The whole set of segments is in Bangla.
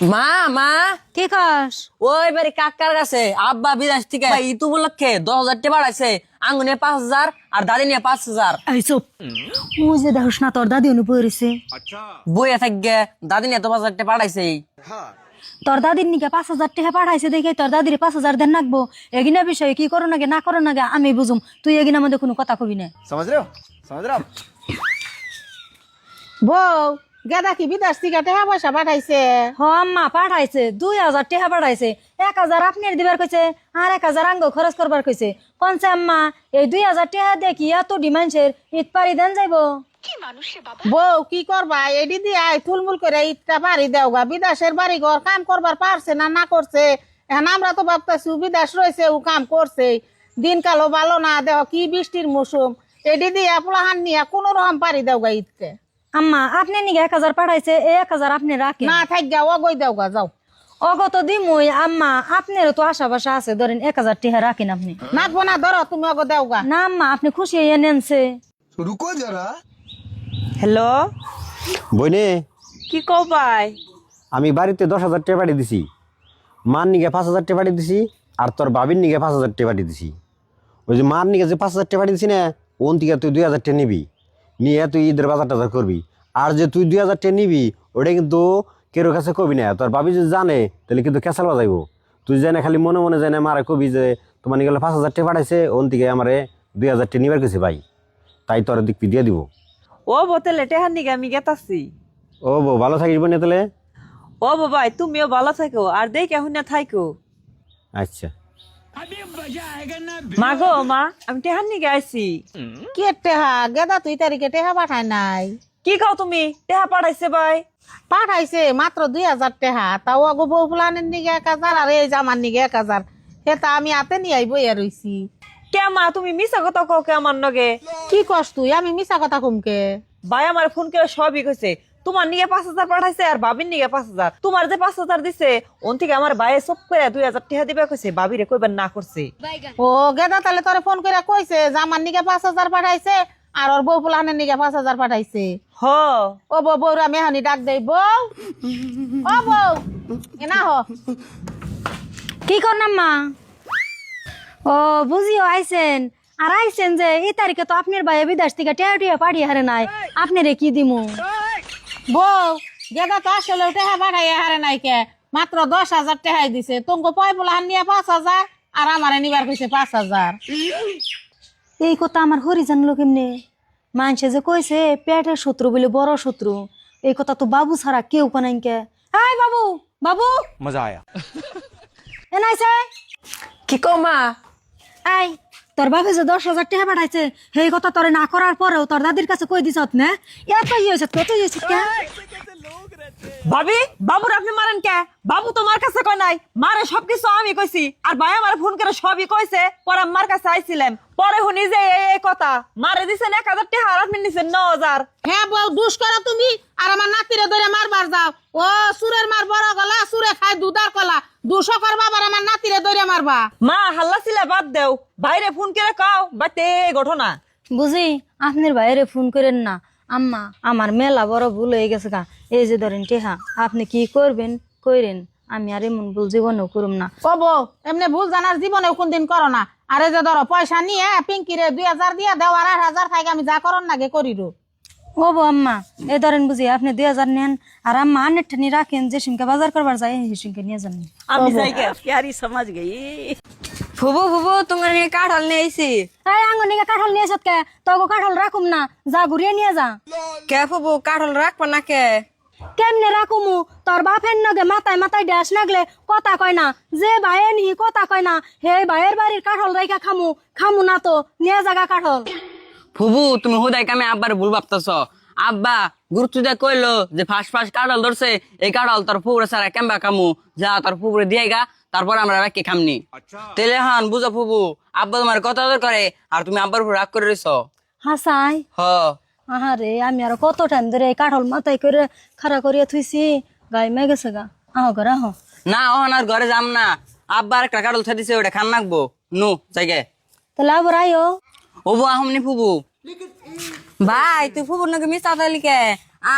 মা মা কি কস? ওই বাড়ি কাকার কাছে আব্বা বিদেশ থেকে ইতু উপলক্ষে 10,000 টাকা বাড়াইছে। আঙ্গু নিয়ে 5,000 আর দাদি নিয়ে 5,000। এই চুপ। ওই যে দেখোস না তোর দাদি অনু পড়েছে। বইয়া থাকবে দাদি নিয়ে তো 5,000 টাকা বাড়াইছে। তোর দাদির নিকে 5,000 টাকা পাঠাইছে দেখে তোর দাদির 5,000 দেন নাকবো। এগিনা বিষয়ে কি করো নাগে না করো নাগে আমি বুঝুম, তুই এগিনার মধ্যে কোনো কথা কবি না। समझ रहे हो समझ रहे हो आप? বউ গেদা কি বিদেশ থেকে টাকা পয়সা পাঠাইছে? হ আম্মা পাঠাইছে 2,000 টাকা পাঠাইছে। 1,000 আপনার দিবার কইছে আর 1,000 আঙ্গ খরচ করবার কইছে। কোনছে আম্মা এই 2,000 টাকা দেখি এত ডিমান্ডের ঈদ পারি দেন যাইবো। বউ কি করবা এডি দিয়ে থুলমুল করে ইটটা বাড়ি দেওগা। বিদেশের বাড়ি ঘর কাম করবার পারছে না না করছে। এখন আমরা তো ভাবতেছি বিদেশ রয়েছে ও কাম করছে, দিনকালও ভালো না, দেহ কি বৃষ্টির মৌসুম, এডি দিয়ে পোলাহান নিয়ে কোন রকম পারি দেওগা ঈদকে। আম্মা আপনি নিকে 1,000 পাঠাইছে, এই 1,000 আপনি রাখেন। না থাক গা অগই দেওগা যাও। অগত দিমুই আম্মা আপনারও তো আশা বাসা আছে, ধরেন 1,000 টাকা রাখেন আপনি। নাকবো না ধরো তুমি অগ দেওগা। না আম্মা আপনি খুশি হয়ে নেনছে। रुको जरा হ্যালো, বইনে কি কও ভাই? আমি বাড়িতে 10,000 টাকা পাঠিয়ে দিছি, মার নিকে 5,000 টাকা পাঠিয়ে দিছি, আর তোর বাবির নিকে 5,000 টাকা পাঠিয়ে দিছি। ওই যে মার নিকে যে 5,000 টাকা পাঠিয়ে দিছি না, ওন থেকে তুই 2,000 টাকা নিবি, নিয়ে তুই ঈদের বাজার টাজার করবি। আর যে তুই 2,000 টাকা নিবি ওটা কিন্তু কেউ কাছে কবি না, তোর বাবি যদি জানে তাহলে কিন্তু ক্যাসাল বাজাইব। তুই জানে খালি মনে মনে জানে মারা কবি যে তোমার নিকে 5,000 টাকা পাঠাইছে, ওন থেকে আমারে 2,000 টাকা নিবার গেছে ভাই, তাই তোর দিক দিয়ে দিব। ও বোতলে টেহার নিগে আমি গেতাছি। ও বউ ভালো থাকিস বোনে তাহলে। ও বাবাই তুমিও ভালো থাকো আর দেখে হুনা থাকো। আচ্ছা মা গো মা, আমি টেহার নিগে আইছি। কে টেহা গেদা তুই তারিখে টেহা পাঠায় নাই? কি খাও তুমি? টেহা পাঠাইছে ভাই। পাঠাইছে মাত্র 2,000 টাকা, তাও আগো বউ ফুলানের নিগে 1,000 আর এই জামার নিগে 1,000। সেটা আমি হাতে নিয়ে বইয়া রইছি। কে মা তুমি মিছা কথা কও কে আমার নগে? কি কস তুই? আমি মিছা কথা কমকে? ভাই আমার ফোন করে সবই কইছে, তোমার নিগে 5,000 পাঠাইছে আর বাবির নিগে 5,000। তোমার যে 5,000 দিছে ওন থেকে আমার ভাইয়ে সব করে 2,000 টাকা দিবে কইছে, বাবিরে কইবার না করছে। ও গেদা তাহলে তোরে ফোন করে কইছে জামার নিগে 5,000 পাঠাইছে আর ওর বউ ফুলানের নিগে 5,000 পাঠাইছে। হ ও বউ বউরা মেহানি ডাক দেই। বউ ও বউ এ না হ। কি করলাম মা? ও বুঝিও আইছেন, আর আইছেন যে এই তারিখে তো আপনার ভাই বিদেশ থেকে টেয়া টিয়া পাঠিয়ে হারে নাই, আপনারে কি দিমু? বউ গেদা তো আসলে টেহা পাঠাইয়া হারে নাই কে, মাত্র 10,000 টাকাই দিছে। তোমাকে পয় ফুলাহান নিয়ে 5,000 আর আমারে নিবার কইছে 5,000। এই কথা আমার হরি জানলো কেমনে? মানুষে যে কইছে পেটের শত্রু বলে বড় শত্রু, এই কথা তো বাবু ছাড়া কেউ কোনাই কে। হাই বাবু, বাবু मजा आया। এনাইছে কি কও মা? আই তোর বাপে যে 10,000 টাকা পাঠাইছে সেই কথা তোরে না করার পরেও তোর দাদির কাছে কই দিছত না? এত হয়েছে কত হয়েছে কে? ভাবি বাবুর আপনি মারেন কে? বাবু তোমার কাছে কয় নাই, মারে সবকিছু আমি কইছি। আর ভাই আমার ফোন করে সবই কইছে, পরে আমার কাছে আইছিলাম, পরে শুনি যে এই কথা মারে দিছেন 1,000 টাকা আর আপনি নিছেন 9,000। হ্যাঁ বউ দুষ করো তুমি আর আমার নাতিরে ধরে মারবার যাও। ও সুরের মার বড় গলা, সুরে খায় দুধার কলা। দুশো করবা আবার আমার নাতিরে ধরে মারবা। মা হাল্লা ছিলে বাদ দেও, বাইরে ফোন করে কাও বাতে ঘটনা। বুঝি আপনার বাইরে ফোন করেন না আম্মা, আমার মেলা বড় ভুল হয়ে গেছে গা। এই যে ধরেন টেহা আপনি কি করবেন কইরেন, আমি আর এমন ভুল জীবনেও করুম না। ও বউ এমনি ভুল জানার জীবনেও কোনদিন করো না। আরে যে ধরো পয়সা নিয়ে পিঙ্কিরে 2,000 দিয়ে দেও আর 8,000 থাকে আমি যা করন নাগে করিরো। ও বো আম্মা এই ধরেন বুঝি আপনি 2,000 নেন আর আম্মা আনেরটা নিয়ে রাখেন, যে সিংকে বাজার করবার যায় সেই সিংকে নিয়ে যান। আমি যাই কে প্যারি সমাজ গই। ফুবু ফুবু তোমার নিয়ে কাঁঠাল নিয়ে আইছি। এই আঙ্গনিকে কাঁঠাল নিয়ে এসত কে? তোকে কাঁঠাল রাখুম না, যা ঘুরিয়ে নিয়ে যা। কে ফুবু কাঁঠাল রাখবা না কে? কেমনে রাখুমু? তোর বাপের নগে মাথায় মাথায় ড্যাস নাগলে কথা কয় না, যে ভাইয়ে নি কথা কয় না, হে ভাইয়ের বাড়ির কাঁঠাল রাইখা খামু, খামু না তো নিয়ে জাগা কাঁঠাল। ফুবু তুমি হুদাই কামে আব্বার ভুল ভাবতেছ। আব্বা গুরুত্ব দিয়ে কইলো যে ফাঁস ফাঁস কাঁঠাল ধরছে, এই কাঁঠাল তোর ফুবুরে সারা কেমবা খামু, যা তোর ফুবুরে দিয়ে গা, তারপর আমরা রাখি খামনি। তেলে হান বুঝো ফুবু, আব্বা তোমার কত আদর করে আর তুমি আব্বার উপর রাগ করে রইছ। হাসাই হ আহারে আমি আর কত টাইম ধরে এই কাঁঠাল মাথায় করে খাড়া করিয়া থুইছি, গাই মে গেছে গা। আহ ঘরে আহ। না ওহন আর ঘরে যাম না, আব্বার একটা কাঁঠাল থা দিছে ওটা খান নাকবো নু জায়গে। তাহলে আবার আইও। ওবো আহমনি ফুবু। ভাই তুই ফুবুর নাকি মিস তালিকে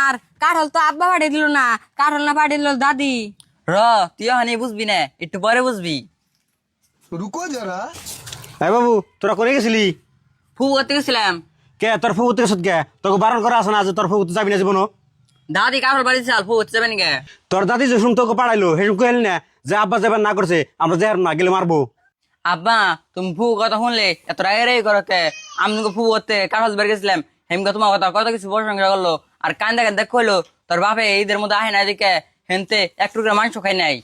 আর কাঁঠাল তো আব্বা পাঠিয়ে দিল না, কাঁঠাল না পাঠিয়ে দিল দাদি। র তুই হানি বুঝবি না, একটু পরে বুঝবি। रुको जरा। এই বাবু তোরা করে গেছিলি ফু করতে গেছিলাম। কে তোর ফুবু থেকে কে তোকে বারণ করা আছে না যে তোর ফুবু যাবি না জীবন দাদি কাপড় বাড়ি চাল ফু করতে যাবেন গে। তোর দাদি যে শুন তোকে পাড়াইলো সেসব কইল না যে আব্বা যাবেন না করছে আমরা যাই না গেলে মারবো। আব্বা তুমি ফু কথা শুনলে এত রাগেরাই করতে, আমি তোকে ফু করতে কাগজ বের গেছিলাম, হেমকা তোমার কথা কত কিছু প্রশংসা করলো আর কান্দা কান্দা কইলো তোর বাপে ঈদের মধ্যে আহে না দিকে হেনতে এক টুকরা মাংস খাই নাই।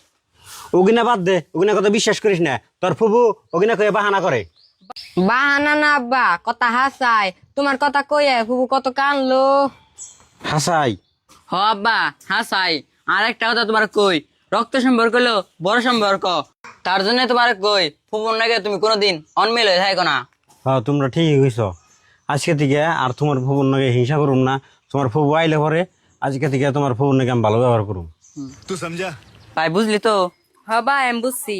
ওগিনা বাদ দে, ওগিনা কথা বিশ্বাস করিস না। তোর ফুবু ওগিনা কয়ে বাহানা করে। বাহানা না আব্বা, কথা হাসাই। তোমার কথা কইয়া ফুবু কত কানলো। হাসাই হ আব্বা হাসাই। আর একটা কথা তোমার কই, রক্ত সম্পর্ক হলো বড় সম্পর্ক, তার জন্য তোমার কই ফুবুর নাকি তুমি কোনোদিন অনমিল হয়ে থাকো না। হ্যাঁ তোমরা ঠিকই কইছ। আজকে থেকে আর তোমার ফুবুর নাকি হিংসা করুম না। তোমার ফুবু আইলে পরে আজকে থেকে তোমার ফুবুর নাকি আমি ভালো ব্যবহার করুম। तू समझा? ভাই বুঝলি তো? হবা আমি বুঝছি।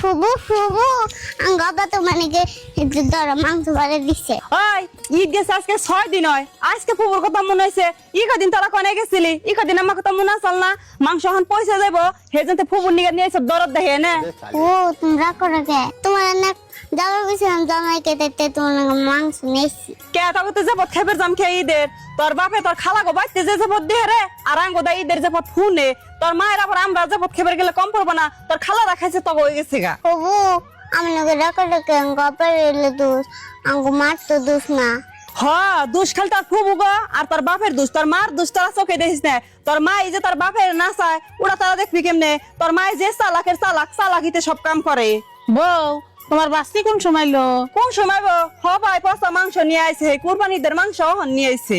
ফুবু ফুবু আঙ্গাবা তো মানে ধরো মাংস বাড়ি দিচ্ছে। ওই ঈদ গেছে আজকে 6 দিন হয়, আজকে ফুবুর কথা মনে হয়েছে। কদিন তোরা কনে গেছিলি, কদিন আমার কথা মনে আসল না। মাংস এখন পয়সা যাবো হেজতে ফুবুর নিয়ে নিয়ে সব দরদ দেখে না। ও তোমরা করো কে? তোমার না যাবো গেছিলাম জামাইকে দেখতে, তোমার মাংস নেছি। কে তবে তো যাবত খেবের জাম খেয়ে ঈদের তোর বাপে তোর খালা গো বাইতে যে যাবত দিয়ে রে, আর আঙ্গো দা ঈদের যাবত ফুনে তোর মায়ের আবার আমরা যাবত খেবের গেলে কম পড়বো না। তোর খালা রাখাইছে তবে হয়ে গেছে গা। ফুবু আমি নাকি ডাকা ডাকে গপের এলে দোষ, আঙ্গু মার তো দোষ না। হ্যাঁ দুষ খাল তোর ফুবু গো, আর তোর বাপের দুষ। তোর মার দুষ তোরা চোখে দেখিস না। তোর মা এই যে তোর বাপের না চায় ওরা তারা দেখবি কেমনে। তোর মায়ের যে চালাকের চালাকিতে সব কাম করে। বউ তোমার বাস্তি কোন সময় লো? কোন সময় গো হবাই পচা মাংস নিয়ে আইছে, কুরবানিদের মাংস নিয়ে আইছে।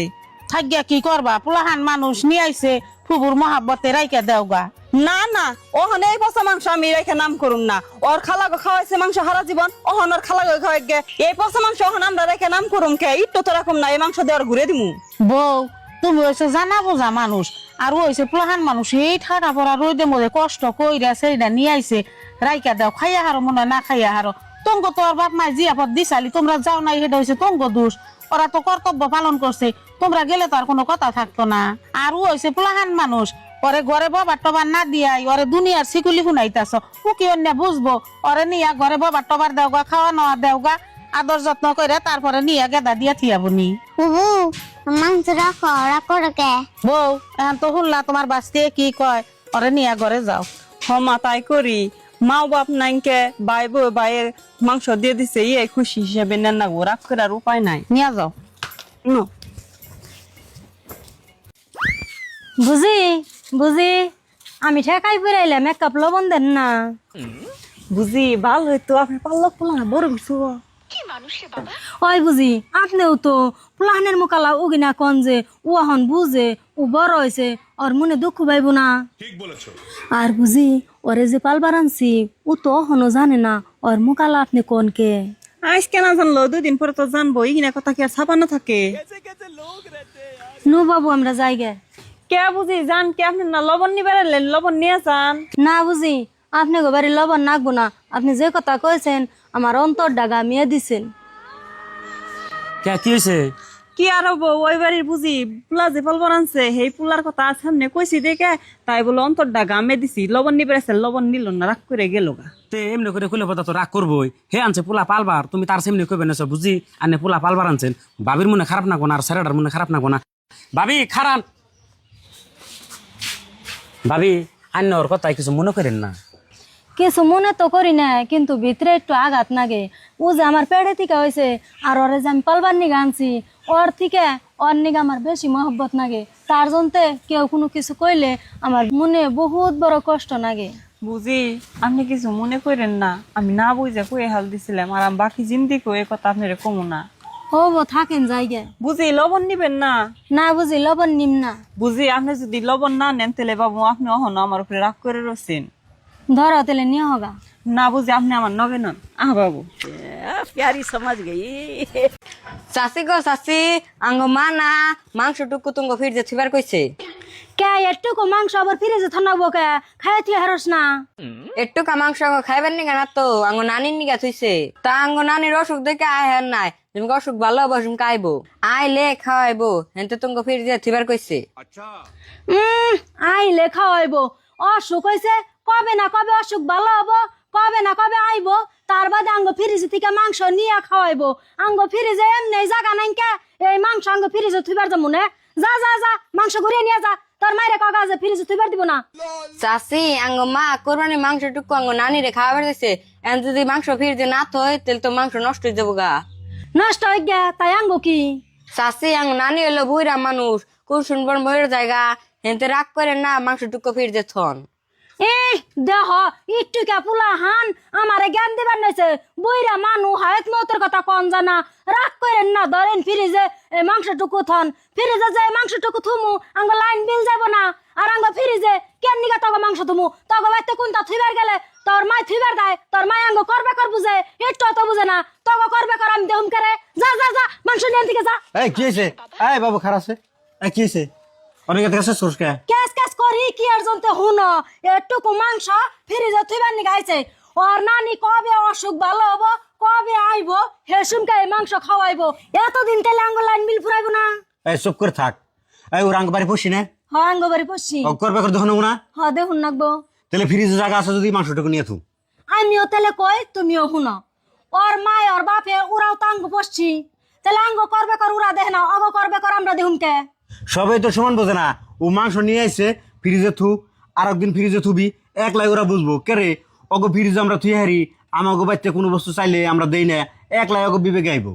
থাকিয়া কি করবা, পোলাহান মানুষ নিয়ে আইছে, ফুবুর মহাব্বতে রাইকা দেওগা। না না ওহন এই পচা মাংস আমি রেখে নাম করুম না। ওর খালা গো খাওয়াইছে মাংস হারা জীবন, ওহন ওর খালা গো খাওয়াই গে। এই পচা মাংস ওহন আমরা রেখে নাম করুম কে? একটু তো রকম না, এই মাংস দেওয়ার ঘুরে দিমু। বউ তুমি হয়েছে জানা বোঝা মানুষ, আর হয়েছে পোলাহান মানুষ। এই ঠাডা পড়া রোদে মধ্যে কষ্ট কইরা সেইটা নিয়ে আইছে, রাইকা দাও। খাইয়া হারো মনে হয় না খাইয়া হারো। তঙ্গ তো আর বাপ মাই জিয়াপদ দিছালি, তোমরা যাও নাই, সেটা হয়েছে তঙ্গ দোষ। ওরা তো কর্তব্য পালন করছে, তোমরা গেলে তো আর কোনো কথা থাকতো না। আর ও হয়েছে পোলাহান মানুষ, ওরে ঘরে বাবার টবার না দিয়াই ওরে দুনিয়ার শিকুলি শুনাইতাছ। ও কি অন্য বুঝবো? ওরে নিয়া ঘরে বাবার টবার দেওগা, খাওয়া নেওয়া দেওগা, আদর যত্ন করে তারপরে নিয়ে গেদা দিয়া থিয়াবনি। ফুবু মাংস রাখো, রাখো কে? বউ এখন তো শুনলা তোমার বাস্তি কি কয়, ওরে নিয়া ঘরে যাও। হমা তাই করি। মাও বাপ নাইকে বাই বউ বাইয়ের মাংস দিয়ে দিছে, ইয়ে খুশি হিসেবে নেন না গো, রাগ করার উপায় নাই। নিয়া যাও। নো বুঝি বুঝি আমি ঠেকাই ফিরাইলাম, এক কাপ লবণ দেন না। বুঝি ভাল হইতো আপনি পাল্লা পোলা না বড় কিছু। ওই বুঝি আপনিও তো প্লানের মোকালা উগিনা কন যে ও এখন বুঝে ও বড় হয়েছে, ওর মনে দুঃখ পাইব না। আর বুঝি ওরে যে পালবার আনছি ও তো এখনো জানে না ওর মোকালা আপনি কোন কে। আজকে না জানলো 2 দিন পরে তো জানবো। ইগিনা কথা কি আর ছাপানো থাকে? নু বাবু আমরা যাই গে। কে বুঝি জান কে আপনি না লবণ নিয়ে বেড়ালেন, লবণ নিয়ে যান। না বুঝি আপনি বাড়ির লবণ নাকবো না, আপনি যে কথা কয়েছেন আমার অন্তর ডাগা মিয়ে দিছেন। কে কি হয়েছে? কি আর হবো, ওই বাড়ির বুঝি পোলা যে ফল বানানছে সেই পোলার কথা সামনে কইছি দেখে তাই বলে অন্তরটা গামে দিছি। লবণ নিয়ে বেড়াচ্ছে, লবণ নিল না, রাগ করে গেল গা। তে এমনি করে কইলে কথা তো রাগ করবই। হে আনছে পোলা পালবার, তুমি তার সামনে কইবে না বুঝি আনে পোলা পালবার আনছেন। বাবির মনে খারাপ না কোনা আর স্যারেটার মনে খারাপ না কোনা। ভাবি খারাপ ভাবি আন্য ওর কথা কিছু মনে করেন না। কিছু মনে তো করি না, কিন্তু ভিতরে একটু আঘাত লাগে। ও যে আমার পেটে থেকে হয়েছে আর ওরে যে আমি পালবার নিগে আনছি, ওর থেকে ওর নিগে আমার বেশি মহব্বত লাগে। তার জন্যে কেউ কোনো কিছু কইলে আমার মনে বহুত বড় কষ্ট লাগে। বুঝি আপনি কিছু মনে করেন না, আমি না বুঝে কয়ে হাল দিছিলাম, আর আমি বাকি জিন্দি কয়ে কথা আপনার কমু না। হবো থাকেন জায়গা। বুঝি লবণ নিবেন না? না বুঝি লবণ নিম না। বুঝি আপনি যদি লবণ না নেন তাহলে বাবু আপনি অহন আমার উপরে রাগ করে রয়েছেন। ধরো তেলে নিয়ে হোগা। না বুঝি আপনি আমার নগে নন। বাবু চাষি গো চাষি, আঙ্গ মা না মাংসটুকু তুঙ্গ ফিরতে থিবার কইছে। কে একটুকু মাংস আবার ফিরে যে থানাবো কে? খাই তুই হারস না। একটুকা মাংস খাইবার নিগা না তো আঙ্গ নানির নিগা থইছে। তা আঙ্গ নানির অসুখ দেখে আয় হেন নাই, তুমি অসুখ ভালো হবো তুমি খাইবো, আইলে খাওয়াইবো হেনতে তুঙ্গ ফিরতে থিবার কইছে। আইলে খাওয়াইবো। অসুখ হয়েছে, কবে না কবে অসুখ ভালো হবো, কবে না কবে আইবো, তার বাদে আঙ্গ ফ্রিজ থেকে মাংস নিয়ে খাওয়াইবো। আঙ্গ ফ্রিজে এমনি জায়গা নাই কে, এই মাংস আঙ্গ ফ্রিজে থুইবার যাবো না। যা যা যা মাংস ঘুরিয়ে নিয়ে যা, তোর মায়ের কাকা যে ফ্রিজে থুইবার দিব না। চাষি আঙ্গ মা কোরবানি মাংস টুকু আঙ্গ নানিরে খাওয়াবার দিছে, এখন যদি মাংস ফিরতে না থয় তাহলে তো মাংস নষ্ট হয়ে যাবো গা। নষ্ট হয়ে গে তাই আঙ্গ কি? চাষি আঙ্গ নানি হলো বুইরা মানুষ, কুসুন বন বইয়ের জায়গা, হেনতে রাগ করে না মাংস টুকু ফিরতে থন। দেহ একটু কে পুলা হান আমারে জ্ঞান দিবার নাইছে, বইরা মানু হায়াত মতের কথা কন জানা, রাগ করেন না, ধরেন ফ্রিজে মাংসটুকু থন, ফ্রিজে যে মাংসটুকু থুমু আঙ্গ লাইন বিল যাব না। আর আঙ্গ ফ্রিজে কেন নিগা তগ মাংস থুমু, তগ বাইতে কোনটা থুইবার গেলে তোর মাই থুইবার দেয়, তোর মাই আঙ্গ করবে কর বুঝে, একটু তো বুঝে না, তগ করবে কর আমি দেহুম করে। যা যা যা মাংস নিয়ে দিকে যা। এই কি হয়েছে? এই বাবু খারাপ আছে, এই কি হয়েছে? অনেক কাছে সরকা ক্যাস ক্যাস করি কি আর জনতে হুনো, এটুকু মাংস ফ্রিজে থুইবার নিগা আইছে। ওর নানি কবে অসুখ ভালো হবো, কবে আইবো, হেসুমকে এই মাংস খাওয়াইবো, এতদিন তাহলে আঙ্গ লাইন বিল ফুরাইবো না। এই চুপ করে থাক। এই ওর আঙ্গ বাড়ি পড়ছি না, হ আঙ্গ বাড়ি পড়ছি। করবে করে দেখো না, হ দেখুন নাকবো। তাহলে ফ্রিজে জায়গা আছে যদি মাংসটুকু নিয়ে থু। আমিও তাহলে কই তুমিও শুনো, ওর মায় ওর বাপে ওরাও তো আঙ্গ পড়ছি, তাহলে আঙ্গ করবে কর ওরা দেখ না, অগ করবে কর আমরা দেখুন কে। সবাই তো সমান বোঝে না, ও মাংস নিয়ে আইছে ফ্রিজে থু, আর একদিন ফ্রিজে থুবি, একলাই ওরা বুঝবো কে রে অগো ফ্রিজে আমরা থুই হারি, আমাকে বাচ্চা কোনো বস্তু চাইলে আমরা দেই না, একলাই অগো বিবেক আইব।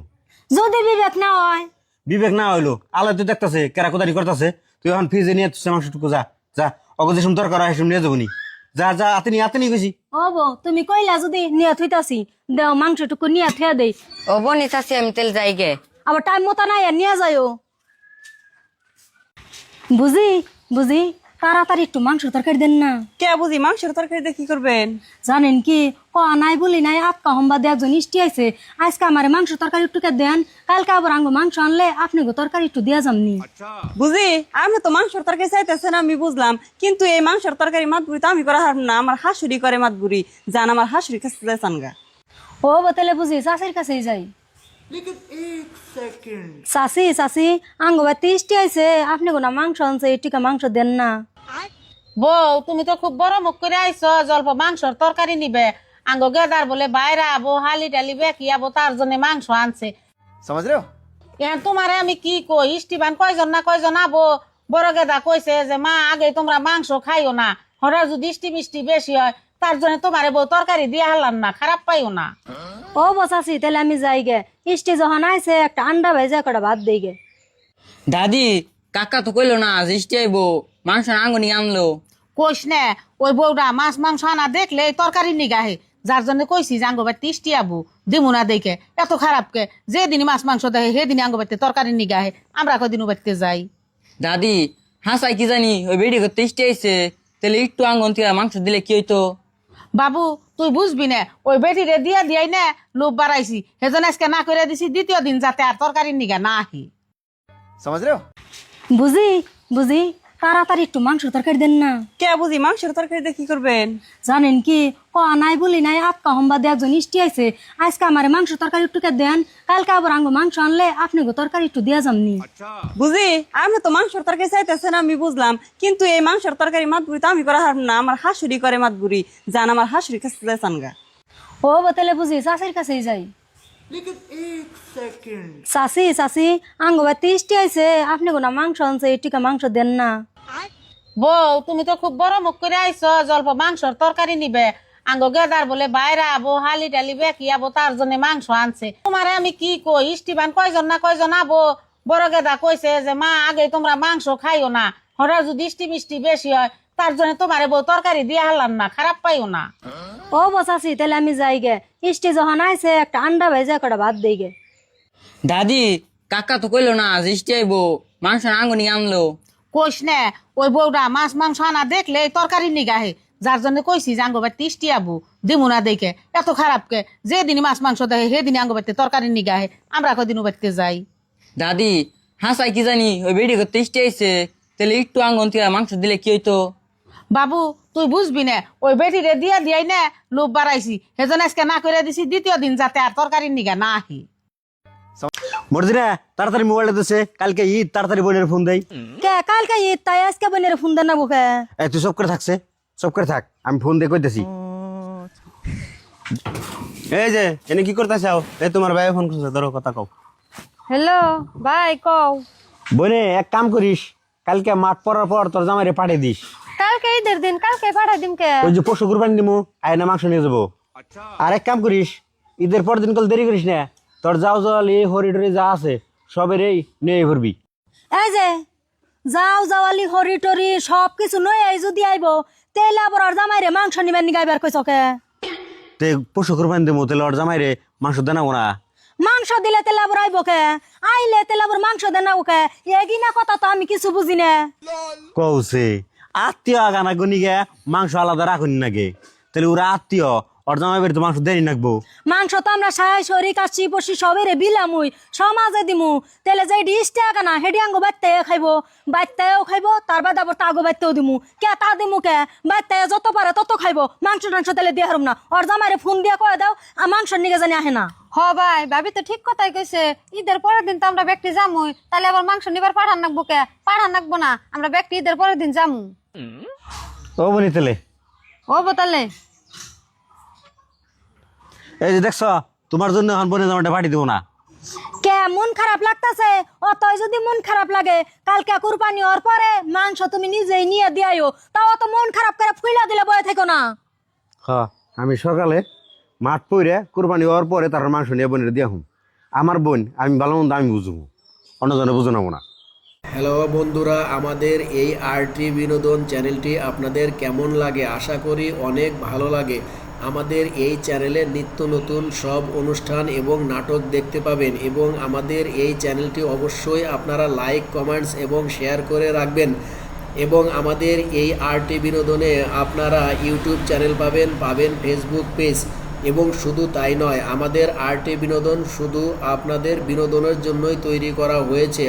যদি বিবেক না হয়? বিবেক না হইলো আলো তো দেখতেছে কেরা কোদারি করতেছে, তুই এখন ফ্রিজে নিয়ে তুই মাংসটুকু যা যা, অগো যে সুন্দর করা সেসব নিয়ে যাবনি, যা যা আতে নিয়ে গেছি। হবো তুমি কইলা যদি নিয়ে থুইতাছি, দেও মাংসটুকু নিয়ে থুয়া দেই। ও বনি চাষি আমি তেল যাই গে। আবার টাইম মতো নাই আর নিয়ে যাইও। বুঝি বুঝি তাড়াতাড়ি একটু মাংস তরকারি দেন না। কে বুঝি মাংসের তরকারি দিয়ে কি করবেন? জানেন কি ক নাই বলি নাই, আটকা সম্বাদে একজন ইষ্টি আইছে, আজকে আমার মাংস তরকারি একটু দেন, কালকে আবার আঙ্গ মাংস আনলে আপনি গো তরকারি একটু দিয়া যামনি। বুঝি আপনি তো মাংসের তরকারি চাইতেছেন আমি বুঝলাম, কিন্তু এই মাংসের তরকারি মাতবুরি তো আমি করা হারব না, আমার হাসুরি করে মাতবুরি, জান আমার হাসুরি কাছে যাইছান গা। ও বতলে বুঝি চাষির কাছেই যাই। চাষি চাষি আঙ্গ বাড়িতে ইষ্টি আইছে, আপনি গো না মাংস আনছে, টিকা মাংস দেন না। বউ তুমি তো খুব বড় মুখ করে আইছো, জল্প মাংসর তরকারি নিবে, আঙ্গ গেদার বলে বাইরে আবো, হালি টালি বেকি আবো, তার জন্য মাংস আনছে। समझ रहे हो? এখন তোমারে আমি কি কই, ইষ্টিবান কয়জন না কয়জন আবো, বড় গেদা কইছে যে মা আগে তোমরা মাংস খাইও না, হঠাৎ যদি ইষ্টি মিষ্টি বেশি হয় তার জন্য তোমারে বউ তরকারি দিয়ে হারলাম না, খারাপ পাইও না। ও বসাছি তাহলে আমি যাই গে, ইষ্টি যখন আইছে একটা আন্ডা ভেজে একটা ভাত দেই গে। দাদি কাকা তো কইলো না জিষ্টি আইবো, মাংস আঙ্গ নিয়ে আনলো। কইস না ওই বউটা মাছ মাংস আনা দেখলে এই তরকারি নিগাহে, যার জন্য কইছি যে আঙ্গ বাড়িতে ইষ্টি আবু দিমু না দেখে, এত খারাপ কে, যেদিনই মাছ মাংস দেখে সেদিনই আঙ্গ বাড়িতে তরকারি নিগাহে, আমরা কদিন বাড়িতে যাই। দাদি হাসাই কি জানি ওই বেড়ি করতে ইষ্টি আইছে, তাহলে একটু আঙ্গন থেকে মাংস দিলে কি হইতো? বাবু তুই বুঝবি না, ওই বেটিরে দিয়া দিয়াই না লোভ বাড়াইছি, সেজন আজকে না করে দিছি, দ্বিতীয় দিন যাতে আর তরকারি নিগা না আহি। समझ रहे हो? বুঝি বুঝি তাড়াতাড়ি একটু মাংস তরকারি দেন না। কে বুঝি মাংসের তরকারি দিয়ে কি করবেন? জানেন কি ক নাই বলি নাই, আটকা সম্বাদে একজন ইষ্টি আইছে, আজকে আমার মাংস তরকারি একটু দেন, কালকে আবার আঙ্গ মাংস আনলে আপনি গো তরকারি একটু দিয়া যামনি। বুঝি আপনি তো মাংসের তরকারি চাইতেছেন আমি বুঝলাম, কিন্তু এই মাংসের তরকারি মাতবুরি তো আমি করা হারব না, আমার হাসুরি করে মাতবুরি, জান আমার হাসুরি কাছে যাইছান গা। ও বতলে বুঝি চাষির কাছেই যাই। চাষি চাষি আঙ্গ বাড়িতে ইষ্টি আইছে, আপনি গো না মাংস আনছে, টিকা মাংস দেন না। বউ তুমি তো খুব বড় মুখ করে আইছো, জল্প মাংসর তরকারি নিবে, আঙ্গ গেদার বলে বাইরে আবো, হালি টালি বেকি আবো, তার জন্য মাংস আনছে। তোমারে আমি কি কই, ইষ্টিবান কয়জন না কয়জন আবো, বড় গেদা কইছে যে মা আগে তোমরা মাংস খাইও না, হঠাৎ যদি ইষ্টি মিষ্টি বেশি হয় তার জন্য তোমারে বউ তরকারি দিয়ে হারলাম না, খারাপ পাইও না। ও বসাছি তাহলে আমি যাই গে, ইষ্টি যখন আইছে একটা আন্ডা ভেজে একটা ভাত দেই গে। দাদি কাকা তো কইলো না জিষ্টি আইবো, মাংস আঙ্গ নিয়ে আনলো। কইস না ওই বউটা মাছ মাংস আনা দেখলে এই তরকারি নিগাহে, যার জন্য কইছি যে আঙ্গ বাড়িতে ইষ্টি আবু দিমু না দেখে, এত খারাপ কে, যেদিনই মাছ মাংস দেখে সেদিনই আঙ্গ বাড়িতে তরকারি নিগাহে, আমরা কদিন বাড়িতে যাই। দাদি হাসাই কি জানি ওই বেড়ি করতে ইষ্টি আইছে, তাহলে একটু আঙ্গন থেকে মাংস দিলে কি হইতো? বাবু তুই বুঝবি না, ওই বেটিরে দিয়া দিয়াই না লোভ বাড়াইছি, সেজন আজকে না করে দিছি, দ্বিতীয় দিন যাতে আর তরকারি নিগা না আহি। মর্জিনা তাড়াতাড়ি মোবাইলটা দিছে, কালকে ঈদ, তাড়াতাড়ি বোনের ফোন দেই। কে কালকে ঈদ তাই আজকে বোনের ফোন দেন না বুকে? এই তুই সব করে থাকছে, চুপ করে থাক, আমি ফোন দিয়ে কইতেছি। এই যে এনে কি করতে চাও? এই তোমার ভাই ফোন করছে, ধরো কথা কও। হ্যালো ভাই কও। বোনে এক কাম করিস, কালকে মাঠ পড়ার পর তোর জামাইরে পাঠিয়ে দিস। কালকে ঈদের দিন, কালকে পাঠাই দিম কে? ওই যে পশু কুরবানি দিমু, আয়না মাংস নিয়ে যাবো। আর এক কাম করিস, ঈদের পর দিন কাল দেরি করিস না, তোর যাও জল এই হরি টরি যা আছে সবের এই নিয়ে ভরবি। এই যে যাও যাওয়ালি হরি টরি সব কিছু নয় এই যদি আইব তেলে আবার আর জামাই রে মাংস নিবেন নি গাইবার কইছ কে? তে পশু কুরবানি দিমু, তাহলে ওর জামাইরে মাংস দেনাবো না। মাংস দিলে তেলে আবার আইব কে? আইলে তেলে আবার মাংস দেনাও কে? এগিনা কথা তো আমি কিছু বুঝি না। কৌছে আত্মীয় আগানা গনিগে মাংস আলাদা রাখুন নাকি? তাহলে ওরা আত্মীয়, ওর জামাই বাড়ি তো মাংস দেরি নাকবো। মাংস তো আমরা সাই সরি কাশি পশি সবেরে বিলামুই সমাজে দিমু, তেলে যাই ডিসটা কেনা হেডি আঙ্গ বাইতে খাইবো, বাইতেও খাইবো, তার বাদ আবার তাগো বাইতেও দিমু। কে তা দিমু কে? বাইতে যত পারে তত খাইবো, মাংস টাংস তেলে দিয়ে হারুম না। ওর জামাইরে ফোন দিয়া কয়ে দাও আর মাংস নিগে জানি আহে না। হ ভাই, ভাবি তো ঠিক কথাই কইছে। ঈদের পরের দিন তো আমরা ব্যক্তি যামুই, তাহলে আবার মাংস নিবার পাঠান নাকবো কে? পাঠান নাকবো না, আমরা ব্যক্তি ঈদের পরের দিন যামু। ও বনি তেলে ও বোতালে এই যে দেখছ, তোমার জন্য এখন বোনের জামাটা পাঠিয়ে দেবো না। কে মন খারাপ লাগতাছে? অতই যদি মন খারাপ লাগে কালকে কুরবানি হওয়ার পরে মাংস তুমি নিজেই নিয়ে দিয়াইও, তাও তো মন খারাপ করে ফুইলা দিলে বয়ে থেকো না। হ্যাঁ, আমি সকালে মাঠ পইরে কুরবানি হওয়ার পরে তার মাংস নিয়ে বোনের দিয়া হুম। আমার বোন আমি ভালো মন্দ আমি বুঝবো, অন্যজনে বুঝো নেবো না। হ্যালো বন্ধুরা, আমাদের এই আরটি বিনোদন চ্যানেলটি আপনাদের কেমন লাগে? আশা করি অনেক ভালো লাগে। আমাদের এই চ্যানেলে নিত্য নতুন সব অনুষ্ঠান এবং নাটক দেখতে পাবেন, এবং আমাদের এই চ্যানেলটি অবশ্যই আপনারা লাইক, কমেন্টস এবং শেয়ার করে রাখবেন। এবং আমাদের এই আরটি বিনোদনে আপনারা ইউটিউব চ্যানেল পাবেন ফেসবুক পেজ, এবং শুধু তাই নয়, আমাদের আরটি বিনোদন শুধু আপনাদের বিনোদনের জন্যই তৈরি করা হয়েছে।